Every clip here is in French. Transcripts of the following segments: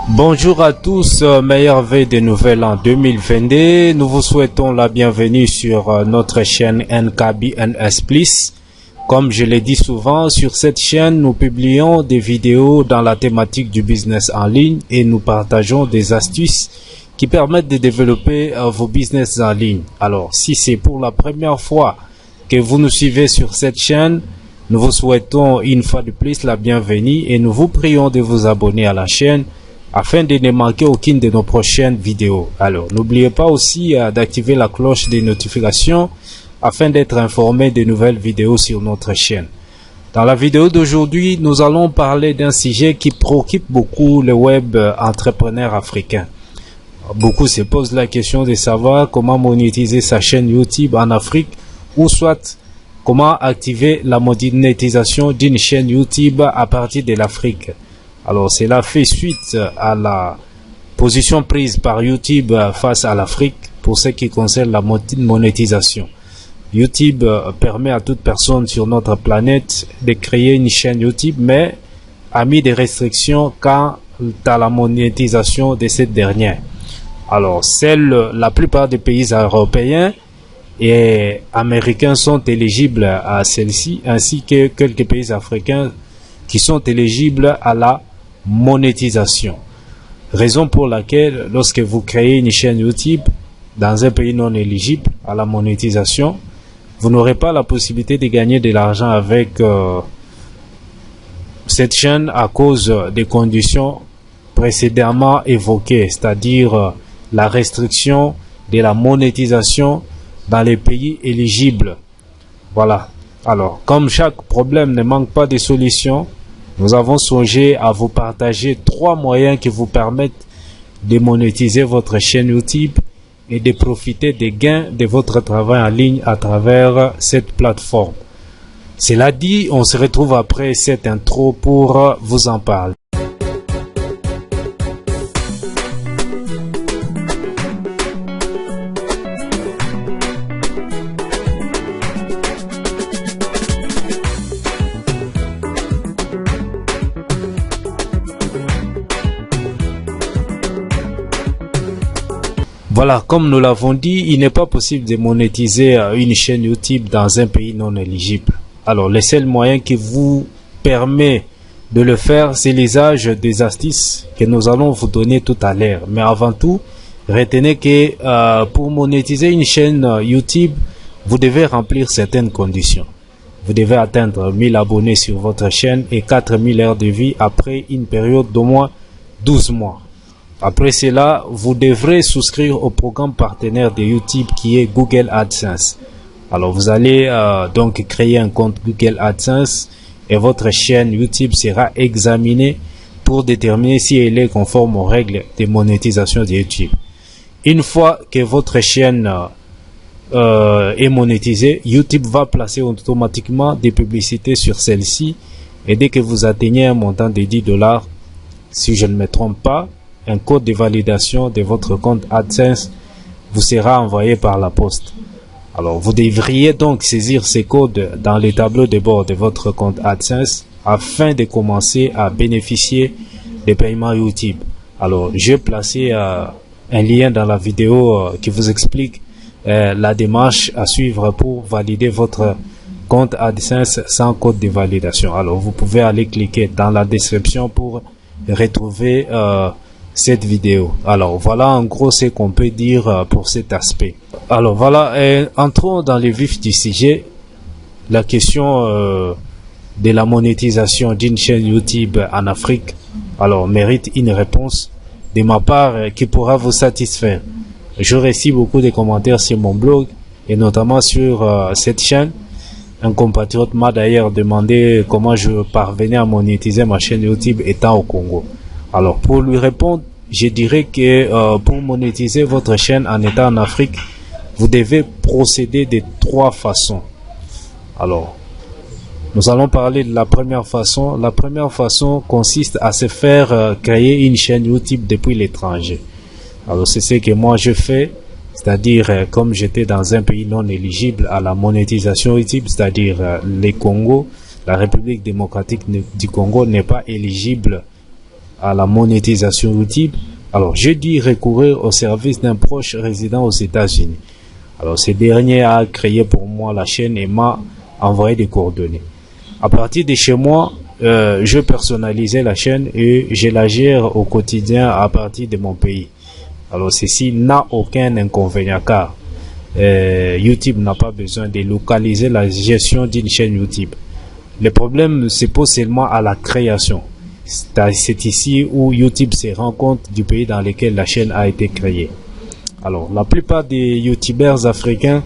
Bonjour à tous, meilleure veille de nouvel an 2022. Nous vous souhaitons la bienvenue sur notre chaîne NKBNS Plus. Comme je l'ai dit souvent, sur cette chaîne, nous publions des vidéos dans la thématique du business en ligne et nous partageons des astuces qui permettent de développer vos business en ligne. Alors, si c'est pour la première fois que vous nous suivez sur cette chaîne, nous vous souhaitons une fois de plus la bienvenue et nous vous prions de vous abonner à la chaîne afin de ne manquer aucune de nos prochaines vidéos. Alors, n'oubliez pas aussi d'activer la cloche des notifications afin d'être informé de nouvelles vidéos sur notre chaîne. Dans la vidéo d'aujourd'hui, nous allons parler d'un sujet qui préoccupe beaucoup les web entrepreneurs africains. Beaucoup se posent la question de savoir comment monétiser sa chaîne YouTube en Afrique ou soit comment activer la monétisation d'une chaîne YouTube à partir de l'Afrique. Alors, cela fait suite à la position prise par YouTube face à l'Afrique pour ce qui concerne la monétisation. YouTube permet à toute personne sur notre planète de créer une chaîne YouTube, mais a mis des restrictions quant à la monétisation de cette dernière. Alors, la plupart des pays européens et américains sont éligibles à celle-ci, ainsi que quelques pays africains qui sont éligibles à la monétisation. Raison pour laquelle, lorsque vous créez une chaîne YouTube dans un pays non éligible à la monétisation, vous n'aurez pas la possibilité de gagner de l'argent avec cette chaîne à cause des conditions précédemment évoquées, c'est-à-dire la restriction de la monétisation dans les pays éligibles. Voilà. Alors, comme chaque problème ne manque pas de solution, nous avons songé à vous partager 3 moyens qui vous permettent de monétiser votre chaîne YouTube et de profiter des gains de votre travail en ligne à travers cette plateforme. Cela dit, on se retrouve après cette intro pour vous en parler. Voilà, comme nous l'avons dit, il n'est pas possible de monétiser une chaîne YouTube dans un pays non éligible. Alors, le seul moyen qui vous permet de le faire, c'est l'usage des astuces que nous allons vous donner tout à l'heure. Mais avant tout, retenez que pour monétiser une chaîne YouTube, vous devez remplir certaines conditions. Vous devez atteindre 1000 abonnés sur votre chaîne et 4000 heures de vie après une période d'au moins 12 mois. Après cela, vous devrez souscrire au programme partenaire de YouTube qui est Google AdSense. Alors, vous allez donc créer un compte Google AdSense et votre chaîne YouTube sera examinée pour déterminer si elle est conforme aux règles de monétisation de YouTube. Une fois que votre chaîne est monétisée, YouTube va placer automatiquement des publicités sur celle-ci et dès que vous atteignez un montant de $10, si je ne me trompe pas, un code de validation de votre compte AdSense vous sera envoyé par la poste. Alors, vous devriez donc saisir ces codes dans les tableaux de bord de votre compte AdSense afin de commencer à bénéficier des paiements YouTube. Alors, j'ai placé un lien dans la vidéo qui vous explique la démarche à suivre pour valider votre compte AdSense sans code de validation. Alors, vous pouvez aller cliquer dans la description pour retrouver cette vidéo. Alors voilà en gros ce qu'on peut dire pour cet aspect. Alors voilà, entrons dans le vif du sujet. La question de la monétisation d'une chaîne YouTube en Afrique, alors mérite une réponse de ma part qui pourra vous satisfaire. Je reçois beaucoup de commentaires sur mon blog et notamment sur cette chaîne. Un compatriote m'a d'ailleurs demandé comment je parvenais à monétiser ma chaîne YouTube étant au Congo. Alors, pour lui répondre, je dirais que pour monétiser votre chaîne en étant en Afrique, vous devez procéder de 3 façons. Alors, nous allons parler de la première façon. La première façon consiste à se faire créer une chaîne YouTube depuis l'étranger. Alors, c'est ce que moi je fais, c'est-à-dire comme j'étais dans un pays non éligible à la monétisation YouTube, c'est-à-dire le Congo, la République démocratique du Congo n'est pas éligible à la monétisation YouTube, alors j'ai dû recourir au service d'un proche résident aux États-Unis. Alors ce dernier a créé pour moi la chaîne et m'a envoyé des coordonnées. À partir de chez moi, je personnalisais la chaîne et je la gère au quotidien à partir de mon pays. Alors ceci n'a aucun inconvénient car YouTube n'a pas besoin de localiser la gestion d'une chaîne YouTube. Le problème se pose seulement à la création. C'est ici où YouTube se rend compte du pays dans lequel la chaîne a été créée. Alors, la plupart des YouTubers africains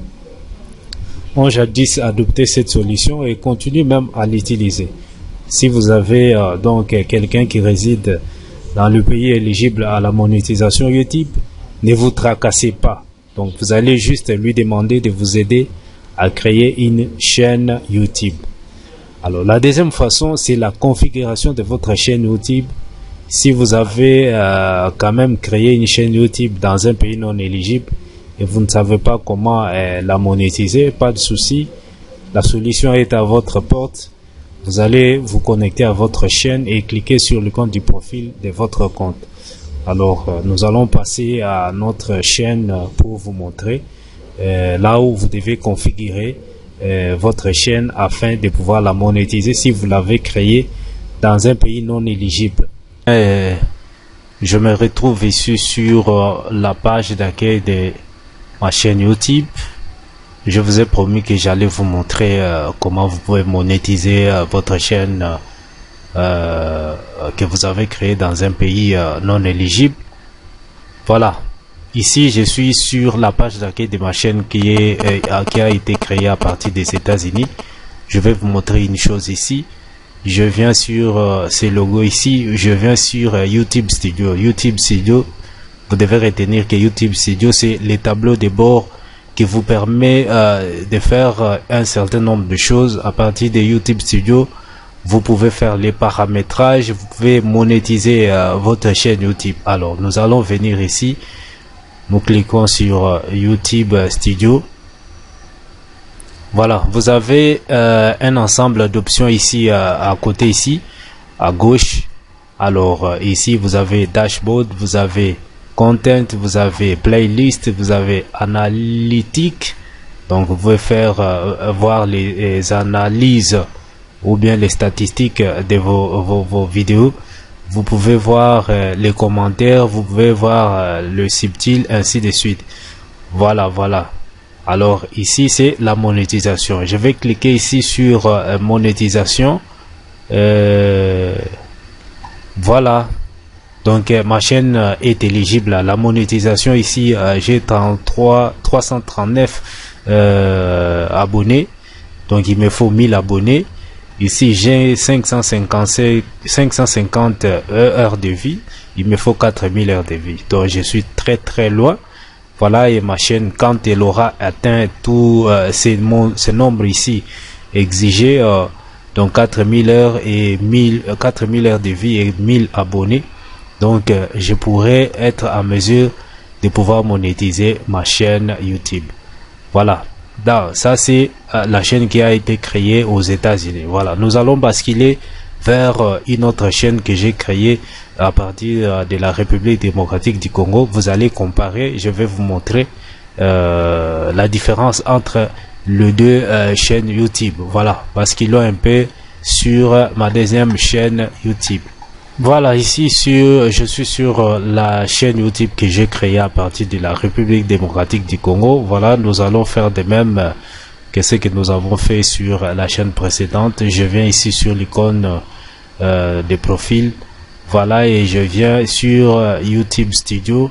ont jadis adopté cette solution et continuent même à l'utiliser. Si vous avez donc quelqu'un qui réside dans le pays éligible à la monétisation YouTube, ne vous tracassez pas. Donc, vous allez juste lui demander de vous aider à créer une chaîne YouTube. Alors, la deuxième façon, c'est la configuration de votre chaîne YouTube. Si vous avez quand même créé une chaîne YouTube dans un pays non éligible et vous ne savez pas comment la monétiser, pas de souci. La solution est à votre porte. Vous allez vous connecter à votre chaîne et cliquer sur le compte du profil de votre compte. Alors, nous allons passer à notre chaîne pour vous montrer là où vous devez configurer votre chaîne afin de pouvoir la monétiser si vous l'avez créée dans un pays non éligible. Je me retrouve ici sur la page d'accueil de ma chaîne YouTube. Je vous ai promis que j'allais vous montrer comment vous pouvez monétiser votre chaîne que vous avez créée dans un pays non éligible. Voilà. Ici, je suis sur la page d'accueil de ma chaîne qui a été créée à partir des États-Unis. Je vais vous montrer une chose ici. Je viens sur ces logos ici. Je viens sur YouTube Studio. YouTube Studio, vous devez retenir que YouTube Studio, c'est les tableaux de bord qui vous permet de faire un certain nombre de choses. À partir de YouTube Studio, vous pouvez faire les paramétrages, vous pouvez monétiser votre chaîne YouTube. Alors, nous allons venir ici. Nous cliquons sur YouTube Studio. Voilà, vous avez un ensemble d'options ici à côté ici, à gauche. Alors ici vous avez Dashboard, vous avez Content, vous avez Playlist, vous avez Analytique. Donc vous pouvez faire voir les analyses ou bien les statistiques de vos vidéos. Vous pouvez voir les commentaires, vous pouvez voir le subtil, ainsi de suite. Voilà. Alors ici c'est la monétisation. Je vais cliquer ici sur monétisation. Voilà. Donc ma chaîne est éligible à la monétisation. Ici j'ai 339 abonnés. Donc il me faut 1000 abonnés. Ici j'ai 550 heures de vie. Il me faut 4000 heures de vie. Donc je suis très loin. Voilà, et ma chaîne, quand elle aura atteint tout ces nombres ici exigés, donc 4000 heures et 4000 heures de vie et 1000 abonnés, donc je pourrai être à mesure de pouvoir monétiser ma chaîne YouTube. Voilà. Ça c'est la chaîne qui a été créée aux États-Unis. Voilà, nous allons basculer vers une autre chaîne que j'ai créée à partir de la République démocratique du Congo. Vous allez comparer, je vais vous montrer la différence entre les deux chaînes YouTube. Voilà, basculons un peu sur ma deuxième chaîne YouTube. Voilà, ici je suis sur la chaîne YouTube que j'ai créée à partir de la République démocratique du Congo. Voilà, nous allons faire de même que ce que nous avons fait sur la chaîne précédente. Je viens ici sur l'icône des profils. Voilà, et je viens sur YouTube Studio.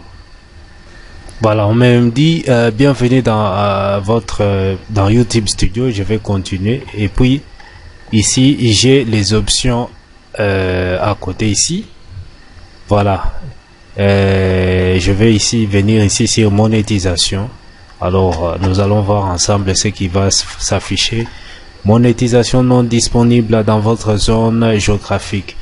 Voilà, on m'a dit bienvenue dans dans YouTube Studio. Je vais continuer et puis ici j'ai les options à côté ici. Voilà, je vais venir ici sur monétisation. Alors nous allons voir ensemble ce qui va s'afficher. Monétisation non disponible dans votre zone géographique.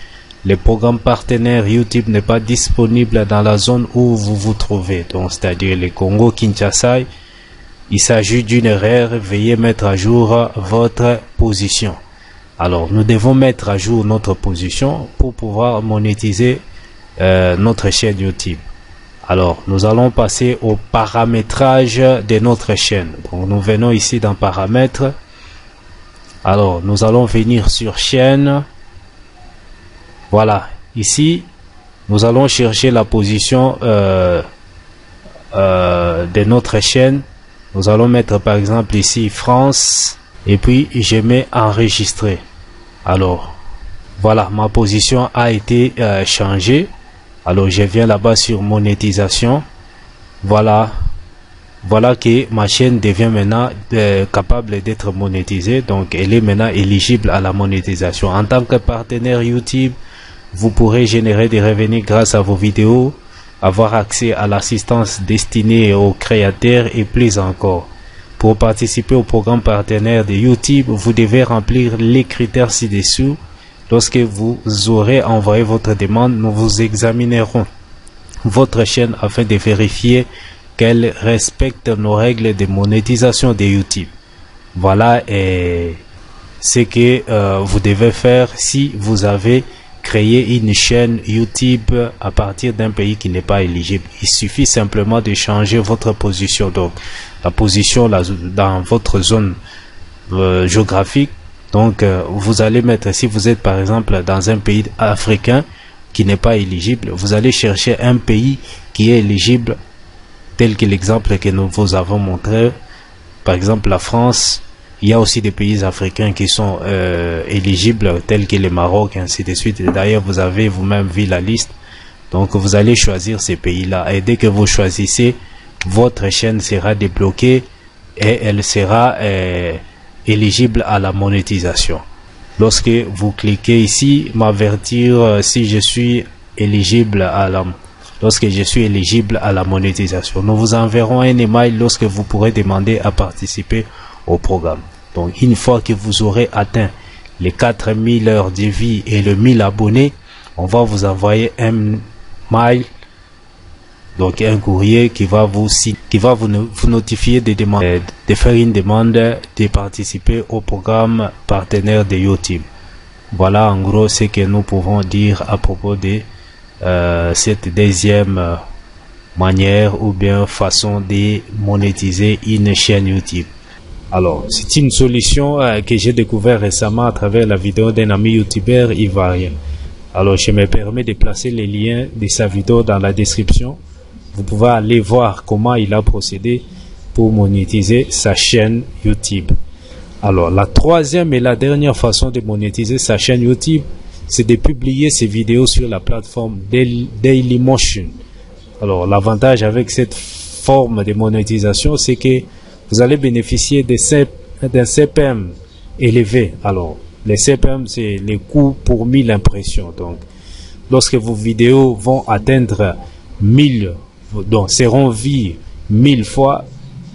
Le programme partenaire YouTube n'est pas disponible dans la zone où vous vous trouvez, donc c'est-à-dire le Congo Kinshasa. Il s'agit d'une erreur, veuillez mettre à jour votre position. Alors nous devons mettre à jour notre position pour pouvoir monétiser notre chaîne YouTube. Alors, nous allons passer au paramétrage de notre chaîne. Donc, nous venons ici dans paramètres. Alors, nous allons venir sur chaîne. Voilà, ici, nous allons chercher la position de notre chaîne. Nous allons mettre par exemple ici France et puis je mets enregistrer. Alors, voilà, ma position a été changée. Alors, je viens là-bas sur monétisation. Voilà. Voilà que ma chaîne devient maintenant capable d'être monétisée. Donc, elle est maintenant éligible à la monétisation. En tant que partenaire YouTube, vous pourrez générer des revenus grâce à vos vidéos, avoir accès à l'assistance destinée aux créateurs et plus encore. Pour participer au programme partenaire de YouTube, vous devez remplir les critères ci-dessous. Lorsque vous aurez envoyé votre demande, nous vous examinerons votre chaîne afin de vérifier qu'elle respecte nos règles de monétisation de YouTube. Voilà ce que vous devez faire si vous avez créé une chaîne YouTube à partir d'un pays qui n'est pas éligible. Il suffit simplement de changer votre position. Donc, la position dans votre zone géographique. Donc, vous allez mettre, si vous êtes par exemple dans un pays africain qui n'est pas éligible, vous allez chercher un pays qui est éligible, tel que l'exemple que nous vous avons montré. Par exemple, la France. Il y a aussi des pays africains qui sont éligibles, tels que le Maroc, ainsi de suite. D'ailleurs, vous avez vous-même vu la liste. Donc, vous allez choisir ces pays-là. Et dès que vous choisissez, votre chaîne sera débloquée et elle sera éligible à la monétisation. Lorsque vous cliquez ici, m'avertir si je suis éligible à la lorsque je suis éligible à la monétisation. Nous vous enverrons un email lorsque vous pourrez demander à participer au programme. Donc, une fois que vous aurez atteint les 4000 heures de vie et le 1000 abonnés, on va vous envoyer un mail, donc un courrier qui va vous notifier de faire une demande de participer au programme partenaire de YouTube. Voilà en gros ce que nous pouvons dire à propos de cette deuxième manière ou bien façon de monétiser une chaîne YouTube. Alors, c'est une solution que j'ai découvert récemment à travers la vidéo d'un ami youtubeur ivoirien. Alors, je me permets de placer les liens de sa vidéo dans la description. Vous pouvez aller voir comment il a procédé pour monétiser sa chaîne YouTube. Alors, la troisième et la dernière façon de monétiser sa chaîne YouTube, c'est de publier ses vidéos sur la plateforme Dailymotion. Alors, l'avantage avec cette forme de monétisation, c'est que vous allez bénéficier d'un CPM élevé. Alors, les CPM, c'est les coûts pour 1000 impressions. Donc, lorsque vos vidéos vont atteindre 1000, donc seront vues 1000 fois,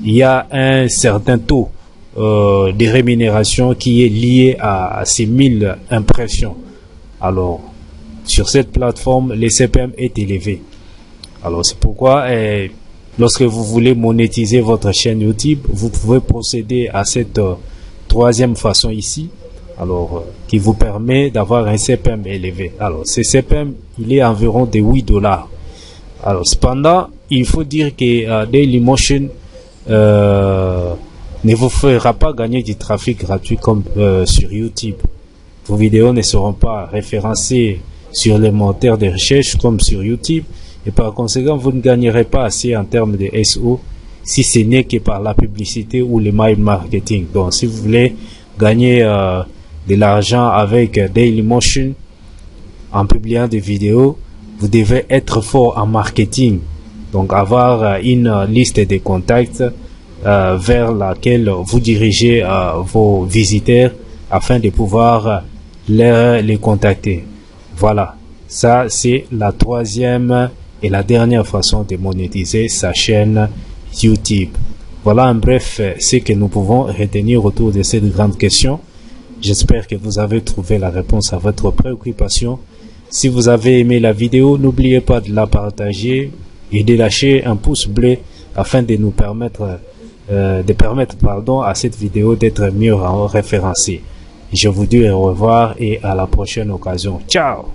il y a un certain taux de rémunération qui est lié à ces 1000 impressions. Alors, sur cette plateforme, le CPM est élevé. Alors, c'est pourquoi lorsque vous voulez monétiser votre chaîne YouTube, vous pouvez procéder à cette troisième façon ici, alors qui vous permet d'avoir un CPM élevé. Alors, ce CPM, il est environ de 8 $. Alors, cependant, il faut dire que Dailymotion ne vous fera pas gagner du trafic gratuit comme sur YouTube. Vos vidéos ne seront pas référencées sur les moteurs de recherche comme sur YouTube. Et par conséquent, vous ne gagnerez pas assez en termes de SEO si ce n'est que par la publicité ou le mail marketing. Donc, si vous voulez gagner de l'argent avec Dailymotion en publiant des vidéos, vous devez être fort en marketing. Donc, avoir une liste de contacts vers laquelle vous dirigez vos visiteurs afin de pouvoir les contacter. Voilà, ça c'est la troisième et la dernière façon de monétiser sa chaîne YouTube. Voilà en bref ce que nous pouvons retenir autour de cette grande question. J'espère que vous avez trouvé la réponse à votre préoccupation. Si vous avez aimé la vidéo, n'oubliez pas de la partager et de lâcher un pouce bleu afin de nous permettre à cette vidéo d'être mieux référencée. Je vous dis au revoir et à la prochaine occasion. Ciao!